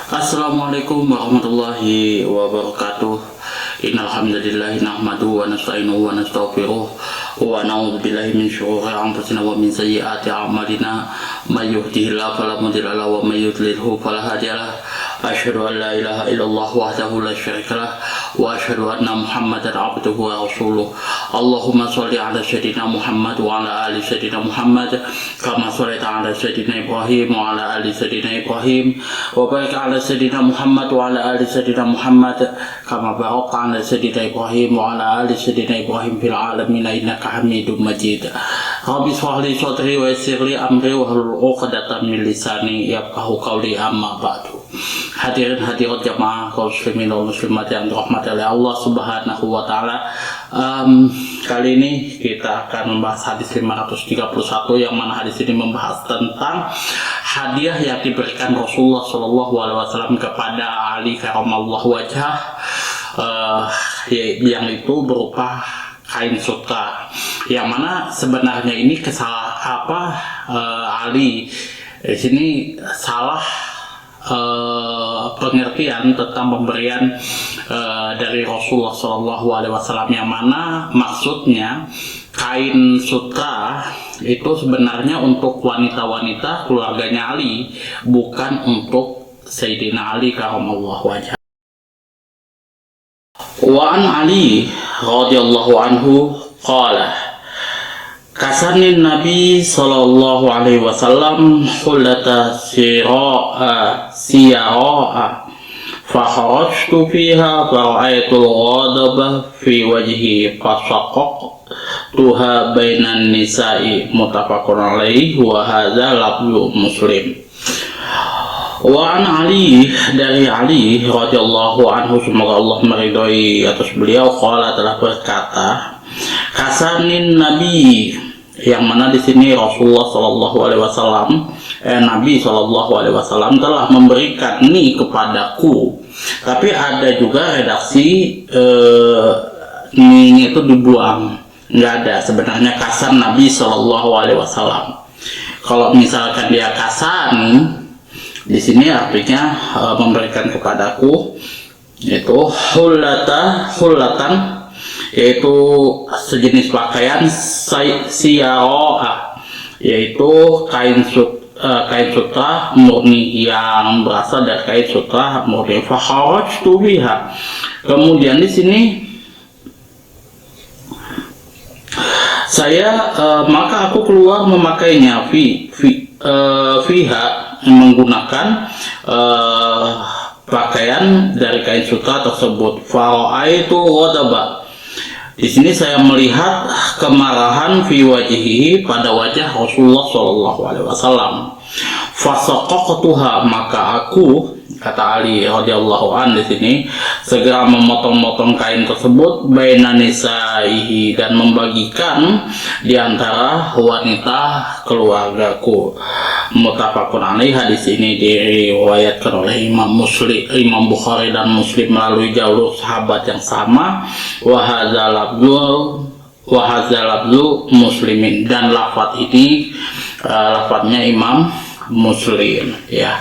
Assalamualaikum warahmatullahi wabarakatuh. Innal hamdalillah nahmaduhu wa nasta'inuhu wa nastaghfiruh wa na'udzu billahi min syururi anfusina wa min sayyiati a'malina. May yahdihillahu fala mudilla lahu wa may yudlilhu fala hadiyalah. Asyhadu an la ilaha illallah wahdahu la syarikalah wa asyhadu anna Muhammadan abduhu wa rasuluh. Allahumma shalli ala sayyidina Muhammad wa ala ali sayyidina Muhammad kama shallaita ala sayyidina Ibrahim wa ala ali sayyidina Ibrahim wa barik ala sayyidina Muhammad wa ala ali sayyidina Muhammad kama barakta ala sayyidina Ibrahim wa ala ali sayyidina Ibrahim fil alamin innaka Hamidum Majid. Rabbi shrah li sadri wa yassir li amri wa hlul 'uqdatam min lisani yafqahu qawli, amma ba'du. Hadirin hadirat jamaah kaum muslimin wal muslimat yang dirahmati oleh Allah Subhanahu wa taala. Kali ini kita akan membahas hadis 531, yang mana hadis ini membahas tentang hadiah yang diberikan Rasulullah Shallallahu alaihi wasallam kepada Ali karramallahu wajhah, yang itu berupa kain sutra, yang mana sebenarnya ini Ali di sini salah pengertian tentang pemberian dari Rasulullah Shallallahu alaihi wasallam, yang mana maksudnya kain sutra itu sebenarnya untuk wanita-wanita keluarganya Ali, bukan untuk Sayyidina Ali karramallahu wajhah. Wa an Ali radhiyallahu anhu qala kasanin Nabi sallallahu alaihi wasallam hullata siyara'a fa kharajtu fiha fa ra'aytul ghadaba fi wajhi fa shaqaqtuha bainan nisa'i, muttafaqun alaihi wa hadza lafzu Muslim. Wa an Ali, dari Ali radhiyallahu anhu, semoga Allah meridhoi atas beliau, qala, telah berkata, kasanin Nabi, yang mana di sini Rasulullah Shallallahu alaihi wasallam, Nabi Shallallahu alaihi wasallam telah memberikan ini kepadaku. Tapi ada juga redaksi ini itu dibuang, nggak ada sebenarnya kasan Nabi Shallallahu alaihi wasallam. Kalau misalkan dia kasan, di sini artinya memberikan kepadaku, yaitu hullatan, yaitu sejenis pakaian siyaro'ah, yaitu kain sutra murni, yang berasal dari kain sutra murni. Fa kharajtu biha, kemudian di sini maka aku keluar memakainya fiha, menggunakan pakaian dari kain sutra tersebut. Fara'aitu ghadaba, di sini saya melihat kemarahan fi wajhihi, pada wajah Rasulullah Shallallahu alaihi wasallam. Fasaqaqtuha, maka aku, kata Ali radhiyallahu an, di sini segera memotong-motong kain tersebut, bainan nisaihi, dan membagikan di antara wanita keluargaku. Muttafaqun alaihi, hadis ini diriwayatkan oleh Imam Bukhari dan Muslim melalui jalur sahabat yang sama. Wa hadza lafzu Muslimin, dan lafaz ini lafaznya Imam Muslim, ya.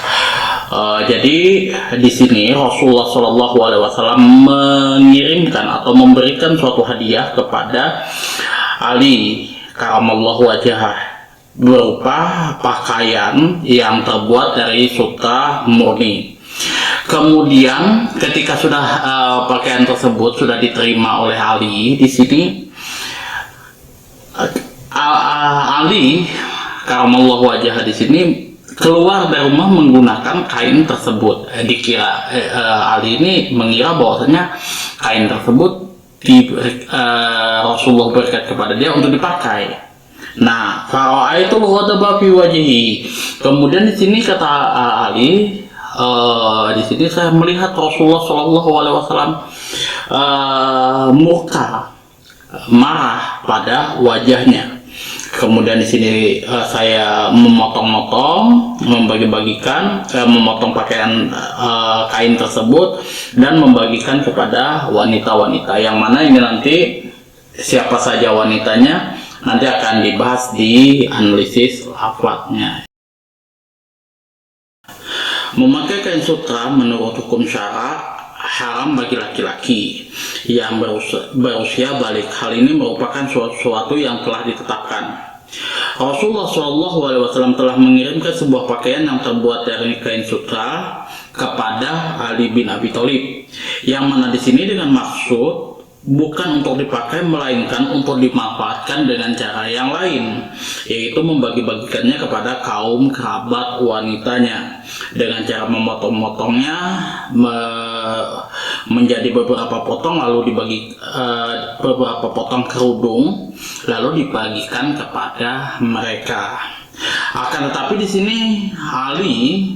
Jadi di sini Rasulullah Shallallahu alaihi wasallam mengirimkan atau memberikan suatu hadiah kepada Ali karramallahu wajhah, berupa pakaian yang terbuat dari sutra murni. Kemudian ketika sudah pakaian tersebut sudah diterima oleh Ali, di sini Ali karramallahu wajhah di sini keluar dari rumah menggunakan kain tersebut. Dikira Ali ini mengira bahwasanya kain tersebut Rasulullah berikan kepada dia untuk dipakai. Nah, fara'aitul ghadaba fi wajhi, kemudian di sini kata Ali, di sini saya melihat Rasulullah Shallallahu alaihi wasallam murka, marah pada wajahnya. Kemudian di sini saya memotong-motong, membagi-bagikan, memotong pakaian kain tersebut dan membagikan kepada wanita-wanita, yang mana ini nanti siapa saja wanitanya nanti akan dibahas di analisis lafadznya. Memakai kain sutra menurut hukum syara haram bagi laki-laki yang berusia balik. Hal ini merupakan sesuatu yang telah ditetapkan. Rasulullah SAW telah mengirimkan sebuah pakaian yang terbuat dari kain sutra kepada Ali bin Abi Thalib, yang mana di sini dengan maksud bukan untuk dipakai melainkan untuk dimanfaatkan dengan cara yang lain, yaitu membagi-bagikannya kepada kaum kerabat wanitanya dengan cara memotong-motongnya menjadi beberapa potong, lalu dibagi beberapa potong kerudung, lalu dibagikan kepada mereka. Akan tetapi di sini Ali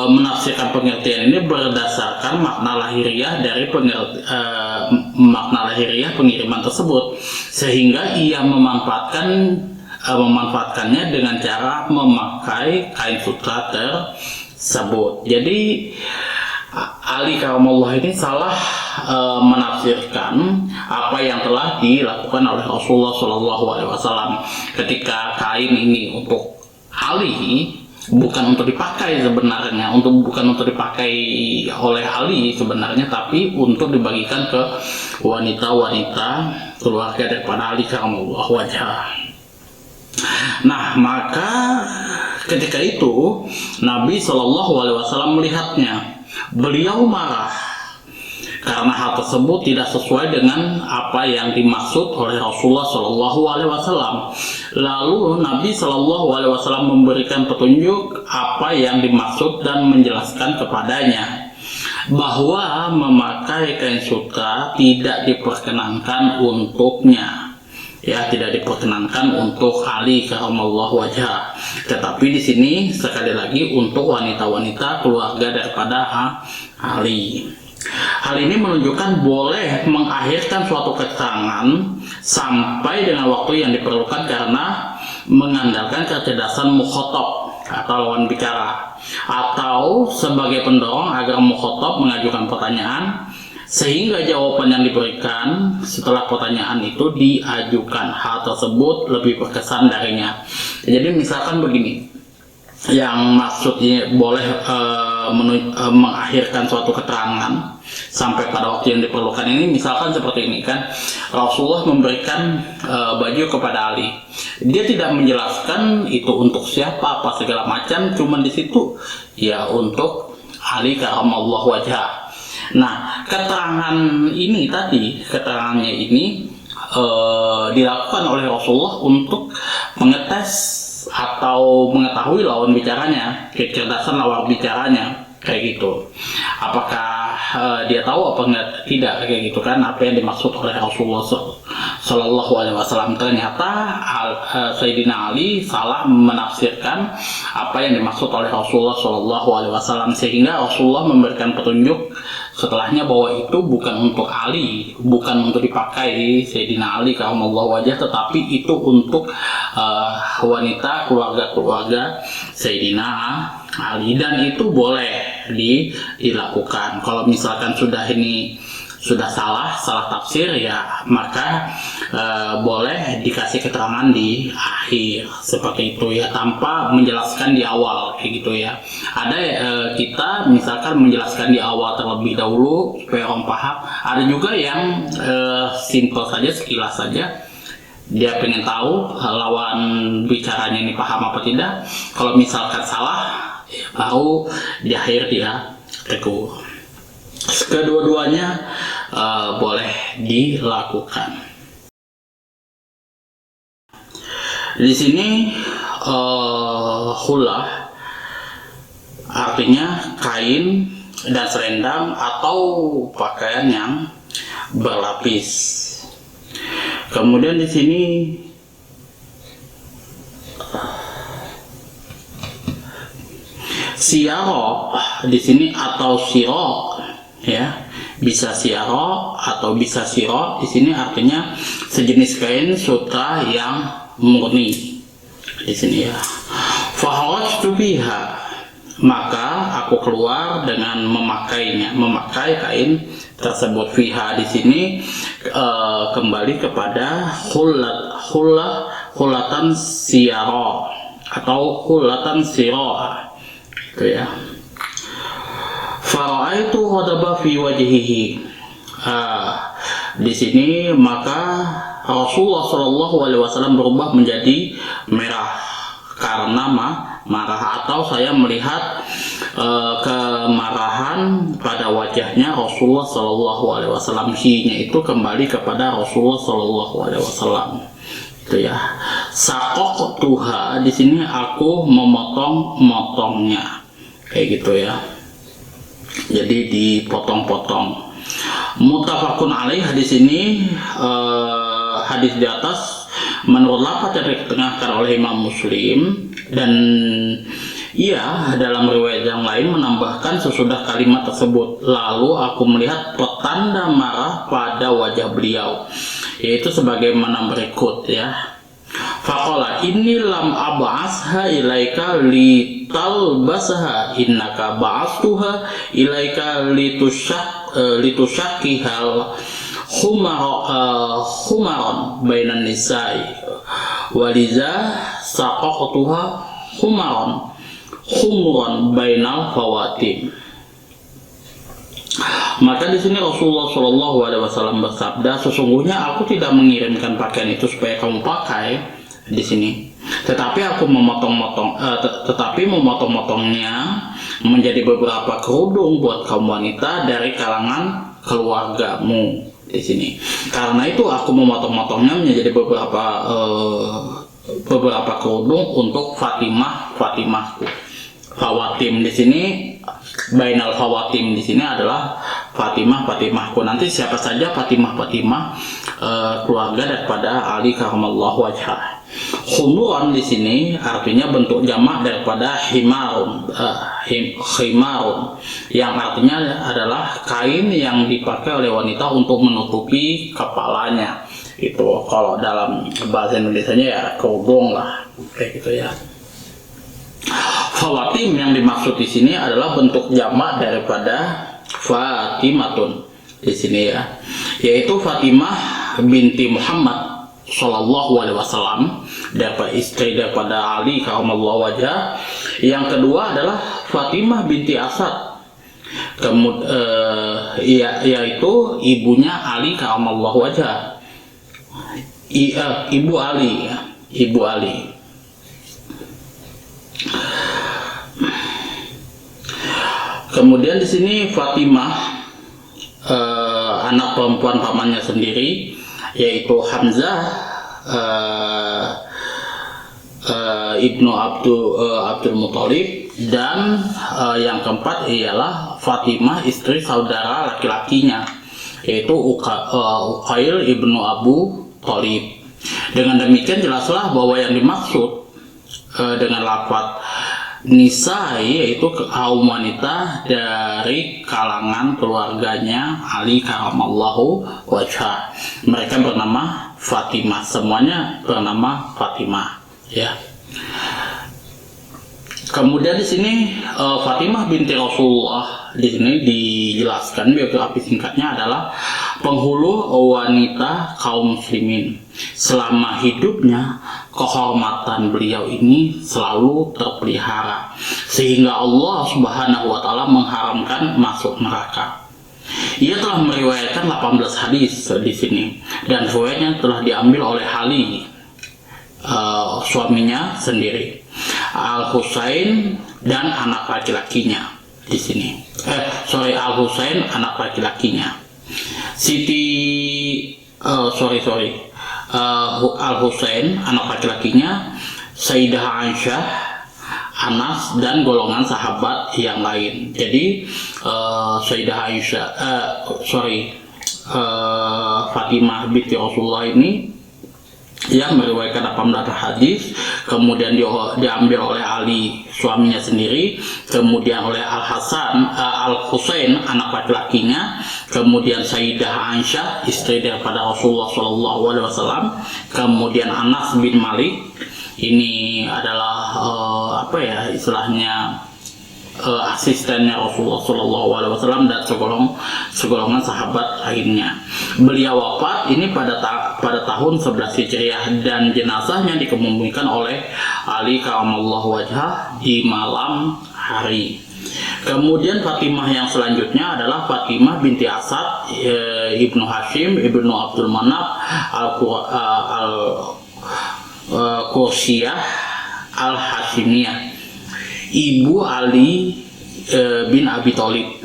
menafsirkan pengertian ini berdasarkan makna lahiriah dari makna lahiriah pengiriman tersebut, sehingga ia memanfaatkannya dengan cara memakai kain sutra tersebut. Jadi Ali karamallahu ini salah menafsirkan apa yang telah dilakukan oleh Rasulullah SAW ketika kain ini untuk Ali bukan untuk dipakai sebenarnya, bukan untuk dipakai oleh Ali sebenarnya, tapi untuk dibagikan ke wanita-wanita keluarga daripada Ali karamallahu wajhah. Nah, maka ketika itu Nabi SAW melihatnya. Beliau marah karena hal tersebut tidak sesuai dengan apa yang dimaksud oleh Rasulullah SAW. Lalu Nabi SAW memberikan petunjuk apa yang dimaksud dan menjelaskan kepadanya bahwa memakai kain sutra tidak diperkenankan untuknya, tidak diperkenankan untuk Ali karamallahu wajhah. Tetapi di sini sekali lagi untuk wanita-wanita keluarga daripada Ali. Hal ini menunjukkan boleh mengakhirkan suatu keterangan sampai dengan waktu yang diperlukan karena mengandalkan kecerdasan mukhatab atau lawan bicara, atau sebagai pendorong agar mukhatab mengajukan pertanyaan sehingga jawaban yang diberikan setelah pertanyaan itu diajukan, hal tersebut lebih berkesan darinya. Jadi misalkan begini, yang maksudnya boleh mengakhirkan suatu keterangan sampai pada waktu yang diperlukan ini, misalkan seperti ini kan, Rasulullah memberikan baju kepada Ali, dia tidak menjelaskan itu untuk siapa apa segala macam, cuman di situ ya untuk Ali karamallahu wajhah. Nah, keterangannya ini dilakukan oleh Rasulullah untuk mengetes atau mengetahui lawan bicaranya, kecerdasan lawan bicaranya, kayak gitu. Apakah dia tahu apa enggak, tidak, kayak gitu kan, apa yang dimaksud oleh Rasulullah Sallallahu Alaihi Wasallam. Ternyata Sayyidina Ali salah menafsirkan apa yang dimaksud oleh Rasulullah Sallallahu Alaihi Wasallam, sehingga Rasulullah memberikan petunjuk setelahnya bahwa itu bukan untuk Ali, bukan untuk dipakai Sayyidina Ali karamallahu wajhah, tetapi itu untuk wanita keluarga Sayyidina Ali, dan itu boleh dilakukan. Kalau misalkan sudah salah tafsir, ya maka boleh dikasih keterangan di akhir seperti itu ya, tanpa menjelaskan di awal kayak gitu ya. Ada kita misalkan menjelaskan di awal terlebih dahulu supaya orang paham. Ada juga yang simple saja, sekilas saja, dia pengen tahu lawan bicaranya ini paham apa tidak. Kalau misalkan salah, ya baru di akhir dia tegur. Kedua-duanya boleh dilakukan. Di sini hullah artinya kain dan selendang atau pakaian yang berlapis. Kemudian di sini siaro di sini atau siro, ya, bisa siaro atau bisa siro. Di sini artinya sejenis kain sutra yang murni. Di sini ya, faharajtu biha, maka aku keluar dengan memakai kain tersebut. Fiha di sini kembali kepada hulatan siaro atau hulatan siro, itu ya. Fara'aitu ghadaba fi wajhihi. Di sini maka Rasulullah Shallallahu Alaihi Wasallam berubah menjadi merah karena marah, atau saya melihat kemarahan pada wajahnya Rasulullah Shallallahu Alaihi Wasallam. Hi-nya itu kembali kepada Rasulullah Shallallahu Alaihi Wasallam. Itu ya. Sakok tuha, di sini aku memotongnya, kayak gitu ya. Jadi dipotong-potong. Muttafaqun alaih, hadis ini hadis di atas menurut lafaz yang diketengahkan oleh Imam Muslim, dan ia dalam riwayat yang lain menambahkan sesudah kalimat tersebut, lalu aku melihat petanda marah pada wajah beliau, yaitu sebagaimana berikut ya. Faqala inni lam ab'asha ilaika litalbasaha innaka ba'astuha ilaika litushakihal humaron bainan nisa'i waliza saqaqtuha humran bainal fawatim. Maka di sini Rasulullah Shallallahu Alaihi Wasallam bersabda, sesungguhnya aku tidak mengirimkan pakaian itu supaya kamu pakai di sini, tetapi aku memotongnya menjadi beberapa kerudung buat kaum wanita dari kalangan keluargamu di sini. Karena itu aku memotongnya menjadi beberapa kerudung untuk Fatimahku. Fawatim di sini, bainal fawatim di sini adalah Fatimahku. Nanti siapa saja Fatimah keluarga daripada Ali karamallahu wajhah. Khumuran di sini artinya bentuk jamak daripada himarun, yang artinya adalah kain yang dipakai oleh wanita untuk menutupi kepalanya. Itu kalau dalam bahasa Indonesianya ya kerudung lah, kayak gitu ya. Fawatim yang dimaksud di sini adalah bentuk jamak daripada Fatimatun di sini ya, yaitu Fatimah binti Muhammad Shallallahu Alaihi Wasallam, daripada istri daripada Ali karamallahu wajhah. Yang kedua adalah Fatimah binti Asad, yaitu ibunya Ali karamallahu wajhah, ibu Ali. Kemudian di sini Fatimah anak perempuan pamannya sendiri, yaitu Hamzah ibnu Abdul Muthalib, dan yang keempat ialah Fatimah istri saudara laki-lakinya, yaitu Uqail ibnu Abu Thalib. Dengan demikian jelaslah bahwa yang dimaksud dengan lafaz nisa yaitu kaum wanita dari kalangan keluarganya Ali karamallahu wajhah. Mereka bernama Fatimah, semuanya bernama Fatimah ya. Kemudian di sini Fatimah binti Rasulullah di sini dijelaskan biografi singkatnya adalah penghulu wanita kaum muslimin. Selama hidupnya kehormatan beliau ini selalu terpelihara sehingga Allah Subhanahu wa taala mengharamkan masuk neraka. Ia telah meriwayatkan 18 hadis di sini, dan riwayatnya telah diambil oleh Ali, suaminya sendiri, Al-Husain dan anak laki-lakinya di sini. Al-Husain anak laki-lakinya. Al-Husain anak laki-lakinya, Sayyidah Aisyah, Anas, dan golongan sahabat yang lain. Jadi Sayyidah Aisyah, Fatimah binti Rasulullah ini yang meriwayatkan 18 hadis, kemudian diambil oleh Ali suaminya sendiri, kemudian oleh Al-Husain anak laki-lakinya, kemudian Sayyidah Aisyah istri daripada Rasulullah SAW, kemudian Anas bin Malik, ini adalah istilahnya asistennya Rasulullah SAW, dan segolongan sahabat lainnya. Beliau wafat ini pada tahun 11 Hijriah, dan jenazahnya dikebumikan oleh Ali karamallahu wajhah di malam hari. Kemudian Fatimah yang selanjutnya adalah Fatimah binti Asad ibnu Hashim ibnu Abdul Manaf al-Qursiyah al-Hashimiyah, ibu Ali bin Abi Thalib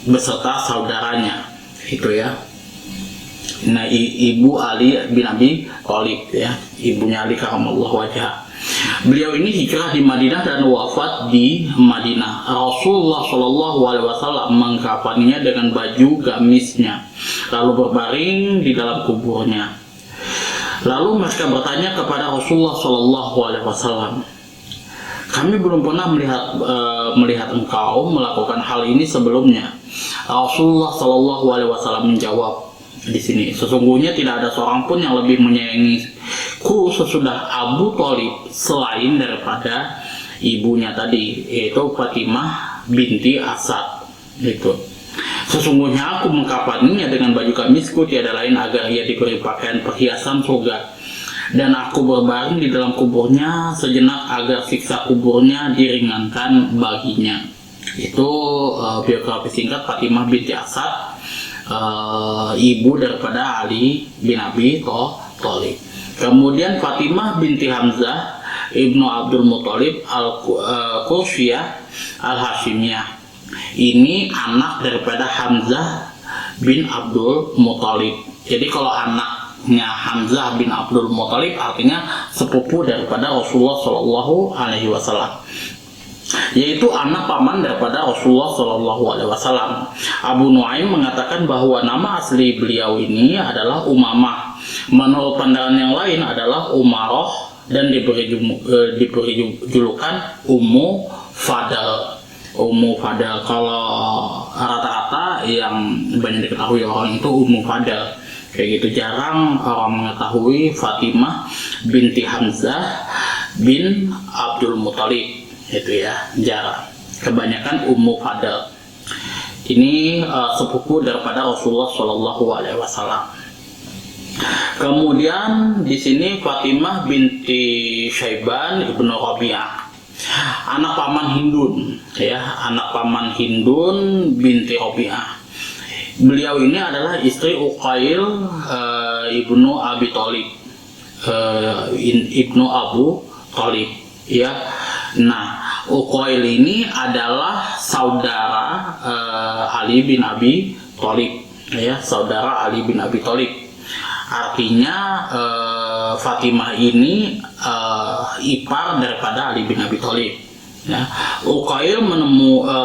beserta saudaranya itu ya. Nah, ibu Ali bin Abi Thalib ya, ibunya Ali karamallahu wajhah. Beliau ini hijrah di Madinah dan wafat di Madinah. Rasulullah Shallallahu Alaihi Wasallam mengkafaninya dengan baju gamisnya, lalu berbaring di dalam kuburnya. Lalu mereka bertanya kepada Rasulullah Shallallahu Alaihi Wasallam, kami belum pernah melihat engkau melakukan hal ini sebelumnya. Rasulullah Shallallahu Alaihi Wasallam menjawab di sini, sesungguhnya tidak ada seorang pun yang lebih menyayangiku sesudah Abu Thalib selain daripada ibunya tadi, yaitu Fatimah binti Asad. Itu. Sesungguhnya aku mengkafaninya dengan baju gamisku, tiada lain agar ia diberi pakaian perhiasan surga, dan aku berbaring di dalam kuburnya sejenak agar siksa kuburnya diringankan baginya. Itu biografi singkat Fatimah binti Asad, ibu daripada Ali bin Abi Thalib. Kemudian Fatimah binti Hamzah ibnu Abdul Muthalib al-Qursiyah al-Hashimiyah, ini anak daripada Hamzah bin Abdul Muthalib. Jadi kalau anaknya Hamzah bin Abdul Muthalib artinya sepupu daripada Rasulullah Shallallahu Alaihi Wasallam, yaitu anak paman daripada Rasulullah Shallallahu Alaihi Wasallam. Abu Nuaim mengatakan bahwa nama asli beliau ini adalah Umamah. Menurut pandangan yang lain adalah Umaroh, dan diberi julukan Ummu Fadl. Ummu Fadl, kalau rata-rata yang banyak diketahui orang itu Ummu Fadl. Kayak gitu, jarang orang mengetahui Fatimah binti Hamzah bin Abdul Muthalib. Itu ya, jarang. Kebanyakan Ummu Fadl. Ini sepupu daripada Rasulullah Shallallahu Alaihi Wasallam. Kemudian di sini Fatimah binti Syaiban ibnu Rabi'ah, anak paman Hindun, ya, anak paman Hindun binti Rabi'ah. Beliau ini adalah istri Uqail ibnu Abi Thalib, ibnu Abu Thalib, ya. Nah, Uqail ini adalah saudara Ali bin Abi Thalib, ya, saudara Ali bin Abi Thalib. Artinya Fatimah ini ipar daripada Ali bin Abi Thalib. Ya. Uqail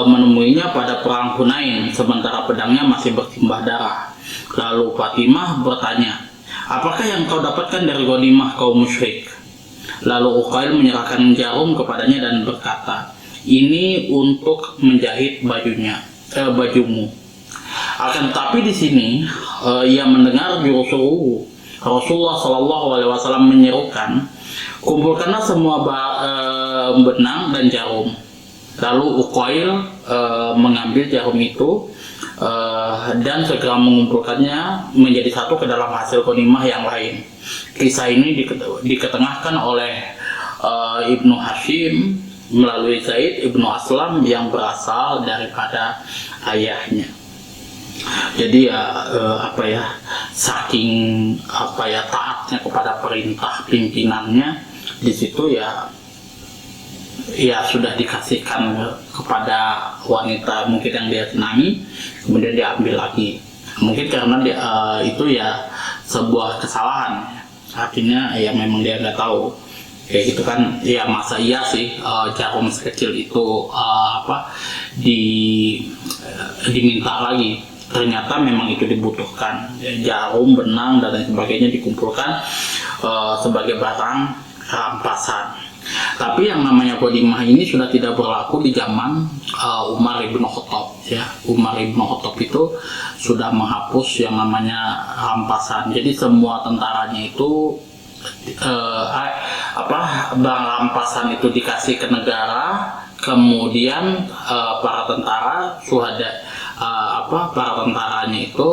menemuinya pada perang Hunain, sementara pedangnya masih bersimbah darah. Lalu Fatimah bertanya, apakah yang kau dapatkan dari ghanimah kaum musyrik? Lalu Uqail menyerahkan jarum kepadanya dan berkata, ini untuk menjahit bajumu. Akan tetapi di sini ia mendengar juru Rasulullah Shallallahu Alaihi Wasallam menyerukan, kumpulkanlah semua benang dan jarum. Lalu Uqail mengambil jarum itu dan segera mengumpulkannya menjadi satu ke dalam hasil ghanimah yang lain. Kisah ini diketengahkan oleh Ibnu Hashim melalui Zaid ibnu Aslam yang berasal daripada ayahnya. Jadi saking taatnya kepada perintah pimpinannya, di situ ya sudah dikasihkan kepada wanita mungkin yang dia senangi, kemudian diambil lagi. Mungkin karena itu ya sebuah kesalahan, artinya ya memang dia nggak tahu. Kayak gitu kan, ya masa iya sih jarum sekecil itu diminta lagi. Ternyata memang itu dibutuhkan, jarum, benang dan lain sebagainya dikumpulkan sebagai barang rampasan. Tapi yang namanya ghanimah ini sudah tidak berlaku di zaman Umar ibn Khattab, ya. Umar ibn Khattab itu sudah menghapus yang namanya rampasan. Jadi semua tentaranya itu barang rampasan itu dikasih ke negara, kemudian para tentara para tentaranya itu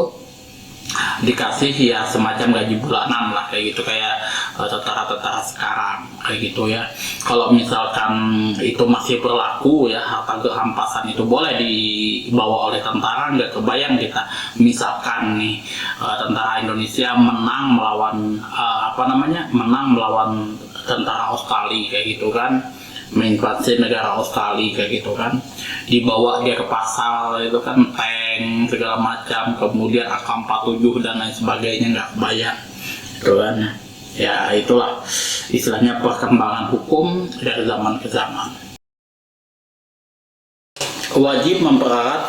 dikasih ya semacam gaji bulanan lah kayak gitu, kayak tentara-tentara sekarang kayak gitu ya. Kalau misalkan itu masih berlaku ya, harta kerampasan itu boleh dibawa oleh tentara, nggak kebayang kita misalkan nih tentara Indonesia menang melawan tentara Australia kayak gitu kan, menginvasi negara Australia kayak gitu kan, dibawa dia ke pasar itu kan, tank segala macam, kemudian AK-47 dan lain sebagainya, nggak bayar gitu kan. Ya itulah istilahnya perkembangan hukum dari zaman ke zaman. Wajib mempererat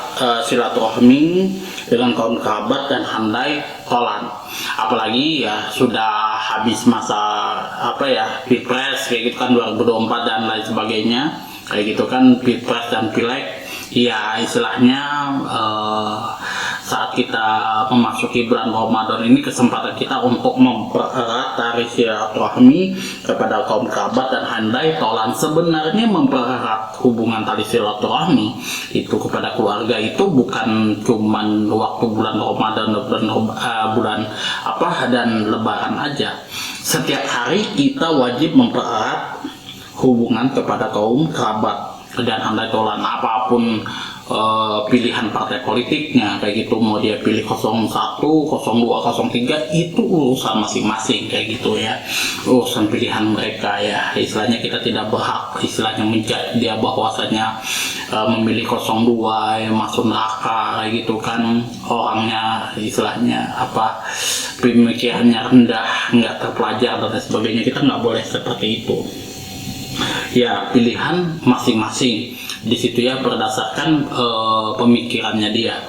silaturahmi dengan kaum kerabat dan handai tolan, apalagi ya sudah habis masa pilpres kayak gitu kan, 2024 dan lain sebagainya kayak gitu kan, pilpres dan pileg ya istilahnya. Saat kita memasuki bulan Ramadan ini, kesempatan kita untuk mempererat tali silaturahmi kepada kaum kerabat dan handai tolan. Sebenarnya mempererat hubungan tali silaturahmi itu kepada keluarga itu bukan cuman waktu bulan Ramadan, dan Lebaran aja. Setiap hari kita wajib mempererat hubungan kepada kaum kerabat dan handai tolan, apapun pilihan partai politiknya kayak gitu, mau dia pilih 01, 02, 03 itu urusan masing-masing kayak gitu ya, urusan pilihan mereka ya. Istilahnya kita tidak berhak istilahnya menjudge dia bahwasanya memilih 02 masuk neraka kayak gitu kan, orangnya istilahnya pemikirannya rendah, nggak terpelajar dan sebagainya. Kita nggak boleh seperti itu ya, pilihan masing-masing di situ ya, berdasarkan pemikirannya dia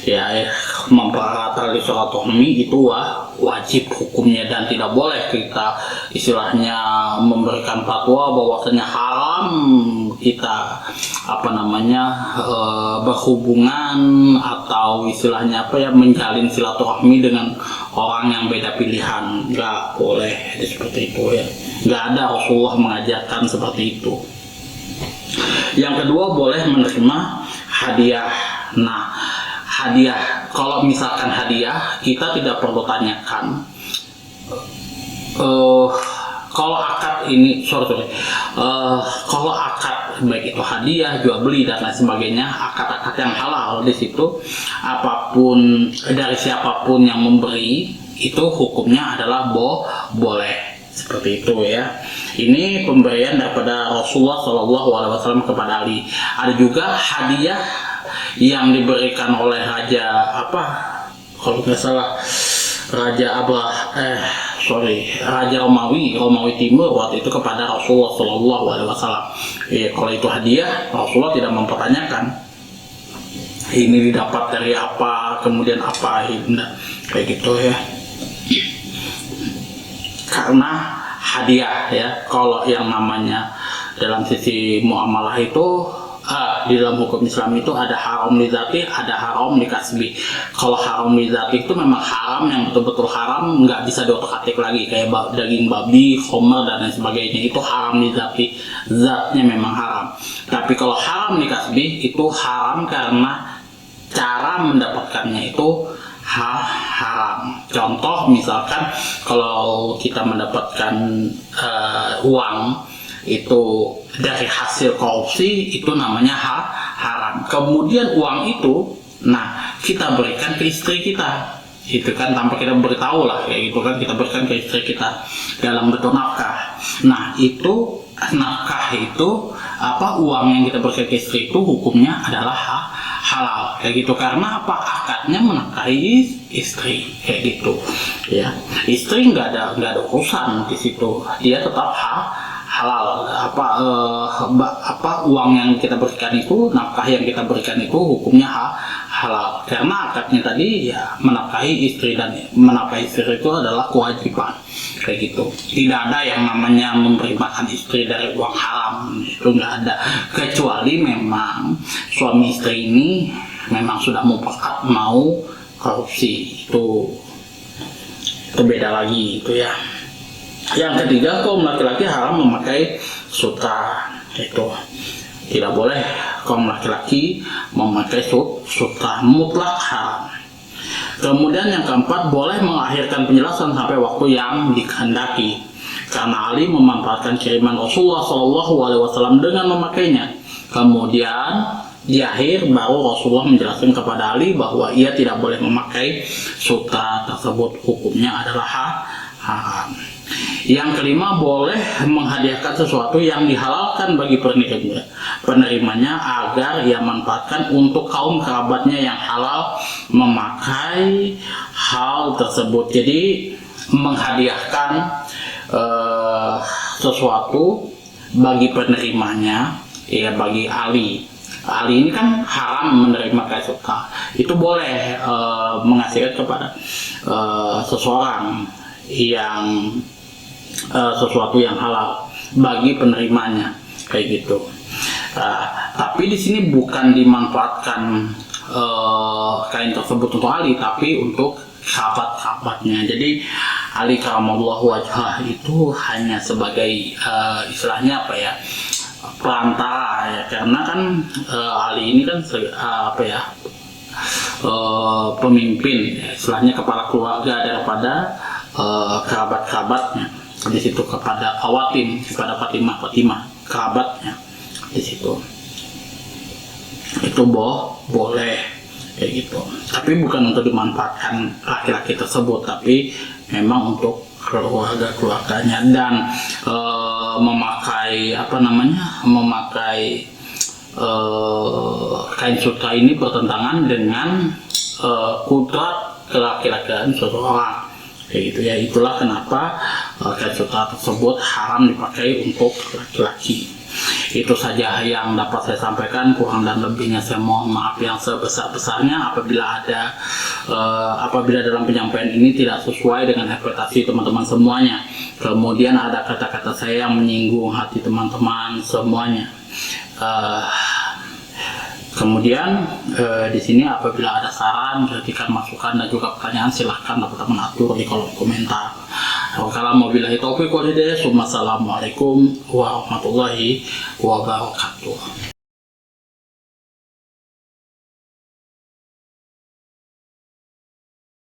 ya. Mempererat tali silaturahmi itu wajib hukumnya, dan tidak boleh kita istilahnya memberikan fatwa bahwasanya haram kita berhubungan atau istilahnya menjalin silaturahmi dengan orang yang beda pilihan. Nggak boleh seperti itu ya, nggak ada, Rasulullah mengajarkan seperti itu. Yang kedua, boleh menerima hadiah. Nah, hadiah, kalau misalkan hadiah kita tidak perlu tanyakan. Kalau akad ini, kalau akad baik itu hadiah, jual beli dan lain sebagainya, akad-akad yang halal di situ, apapun dari siapapun yang memberi itu hukumnya adalah boleh seperti itu ya. Ini pemberian daripada Rasulullah SAW kepada Ali. Ada juga hadiah yang diberikan oleh raja kalau nggak salah Raja Romawi Timur waktu itu kepada Rasulullah SAW. Kalau itu hadiah, Rasulullah tidak mempertanyakan ini didapat dari apa, kemudian apa, kayak gitu ya. Karena hadiah ya, kalau yang namanya dalam sisi muamalah itu di dalam hukum Islam itu ada haram li dzati, ada haram li kasbi. Kalau haram li dzati itu memang haram yang betul-betul haram, nggak bisa diotak-atik lagi, kayak daging babi, khamr dan lain sebagainya, itu haram li dzati, zatnya memang haram. Tapi kalau haram li kasbi itu haram karena cara mendapatkannya itu haram. Contoh misalkan kalau kita mendapatkan uang itu dari hasil korupsi, itu namanya haram. Kemudian uang itu kita berikan ke istri kita, itu kan tanpa kita beritahu lah kayak gitu kan, kita berikan ke istri kita dalam bentuk nafkah. Nah, itu nafkah itu uang yang kita berikan ke istri itu hukumnya adalah halal kayak gitu. Karena akadnya menafkahi istri kayak gitu ya. Istri nggak ada urusan di situ, dia tetap halal. Uang yang kita berikan itu, nafkah yang kita berikan itu hukumnya halal, karena akadnya tadi ya menafkahi istri, dan menafkahi istri itu adalah kewajiban kayak gitu. Tidak ada yang namanya memberi makan istri dari uang haram, itu nggak ada, kecuali memang suami istri ini memang sudah mufakat mau korupsi, itu beda lagi itu ya. Yang ketiga, kaum laki-laki haram memakai sutra. Itu tidak boleh kaum laki-laki memakai sutra, mutlak haram. Kemudian yang keempat, boleh mengakhirkan penjelasan sampai waktu yang dikehendaki. Karena Ali memanfaatkan kiriman Rasulullah SAW dengan memakainya. Kemudian di akhir baru Rasulullah menjelaskan kepada Ali bahwa ia tidak boleh memakai sutra tersebut, hukumnya adalah haram. Yang kelima, boleh menghadiahkan sesuatu yang dihalalkan bagi penerimanya agar ia manfaatkan untuk kaum kerabatnya yang halal memakai hal tersebut. Jadi menghadiahkan sesuatu bagi penerimanya, ya bagi Ali. Ali ini kan haram menerima kain sutra. Itu boleh mengasihkan kepada seseorang yang sesuatu yang halal bagi penerimanya, kayak gitu. Tapi di sini bukan dimanfaatkan kain tersebut untuk Ali, tapi untuk kerabat-kerabatnya. Jadi Ali karamallahu wajhah itu hanya sebagai istilahnya apa ya, perantara ya, karena kan Ali ini kan pemimpin, istilahnya kepala keluarga daripada kerabat-kerabatnya. Di situ kepada Khawatim, kepada Fatimah kerabatnya di situ. Itu boleh kayak gitu. Tapi bukan untuk dimanfaatkan laki-laki tersebut, tapi memang untuk keluarganya. Dan memakai kain sutra ini bertentangan dengan kudrat kelaki-lakian seseorang, kayak gitu ya. Itulah kenapa kain sutra tersebut haram dipakai untuk laki-laki. Itu saja yang dapat saya sampaikan. Kurang dan lebihnya saya mohon maaf yang sebesar-besarnya apabila dalam penyampaian ini tidak sesuai dengan ekspektasi teman-teman semuanya. Kemudian ada kata-kata saya yang menyinggung hati teman-teman semuanya. Kemudian di sini apabila ada saran, kritikan, masukan dan juga pertanyaan, silahkan dapat mengatur di kolom komentar. Wabillahi taufiq wal hidayah. Wassalamualaikum warahmatullahi wabarakatuh.